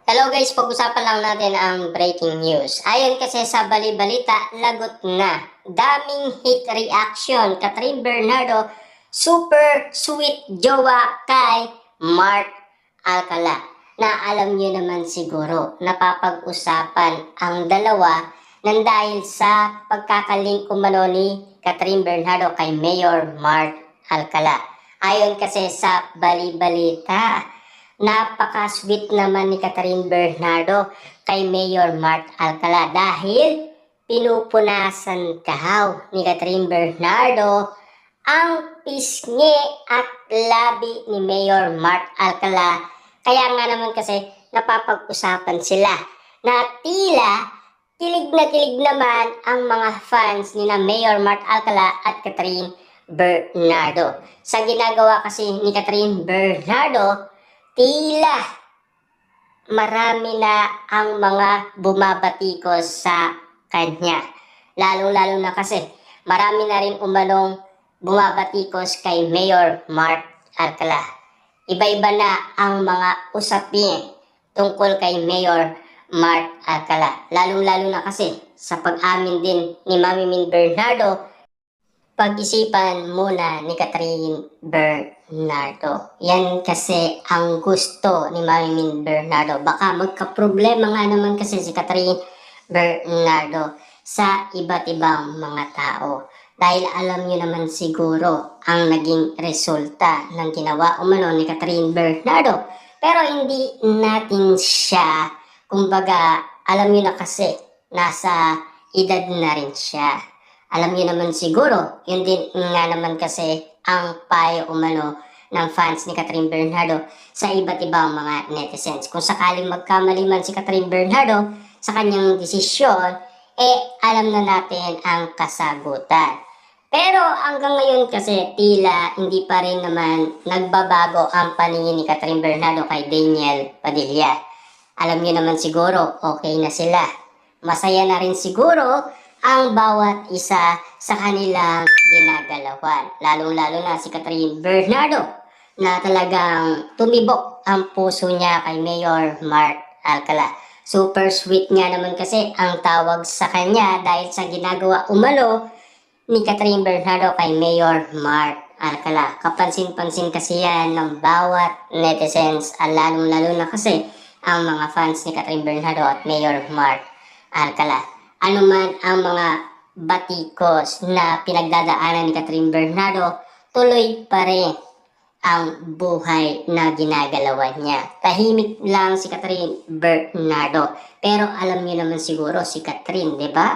Hello guys, pag-usapan lang natin ang breaking news. Ayon kasi sa bali-balita, lagot na. Daming hate reaction. Catherine Bernardo, super sweet jowa kay Mark Alcala. Na alam niyo naman siguro, napapag-usapan ang dalawa nang dahil sa pagkakalink umano ni Catherine Bernardo kay Mayor Mark Alcala. Ayon kasi sa bali-balita, napaka-sweet naman ni Catherine Bernardo kay Mayor Mark Alcala dahil pinupunasan daw ni Catherine Bernardo ang pisngi at labi ni Mayor Mark Alcala. Kaya nga naman kasi napapag-usapan sila na tila kilig na kilig naman ang mga fans ni na Mayor Mark Alcala at Catherine Bernardo. Sa ginagawa kasi ni Catherine Bernardo, tila marami na ang mga bumabatikos sa kanya. Lalo-lalo na kasi marami na rin umanong bumabatikos kay Mayor Mark Alcala. Iba-iba na ang mga usapin tungkol kay Mayor Mark Alcala. Lalo-lalo na kasi sa pag-amin din ni Mami Min Bernardo, pag-isipan muna ni Catherine Bernardo. Yan kasi ang gusto ni Mami Min Bernardo. Baka magka-problema nga naman kasi si Catherine Bernardo sa iba't ibang mga tao. Dahil alam niyo naman siguro ang naging resulta ng ginawa umano ni Catherine Bernardo. Pero hindi natin siya, kumbaga, alam niyo na kasi, nasa edad na rin siya. Alam niyo naman siguro, yun din nga naman kasi ang payo umano ng fans ni Catherine Bernardo sa iba't ibang mga netizens. Kung sakaling magkamali man si Catherine Bernardo sa kanyang desisyon, alam na natin ang kasagutan. Pero hanggang ngayon kasi tila hindi pa rin naman nagbabago ang paningin ni Catherine Bernardo kay Daniel Padilla. Alam niyo naman siguro, okay na sila. Masaya na rin siguro ang bawat isa sa kanilang ginagalawan. Lalong-lalo na si Catherine Bernardo na talagang tumibok ang puso niya kay Mayor Mark Alcala. Super sweet nga naman kasi ang tawag sa kanya dahil sa ginagawa umano ni Catherine Bernardo kay Mayor Mark Alcala. Kapansin-pansin kasi yan ng bawat netizens, lalong-lalo na kasi ang mga fans ni Catherine Bernardo at Mayor Mark Alcala. Ano man ang mga batikos na pinagdadaanan ni Catherine Bernardo, tuloy pa rin ang buhay na ginagalawan niya. Tahimik lang si Catherine Bernardo. Pero alam niyo naman siguro si Catherine, di ba?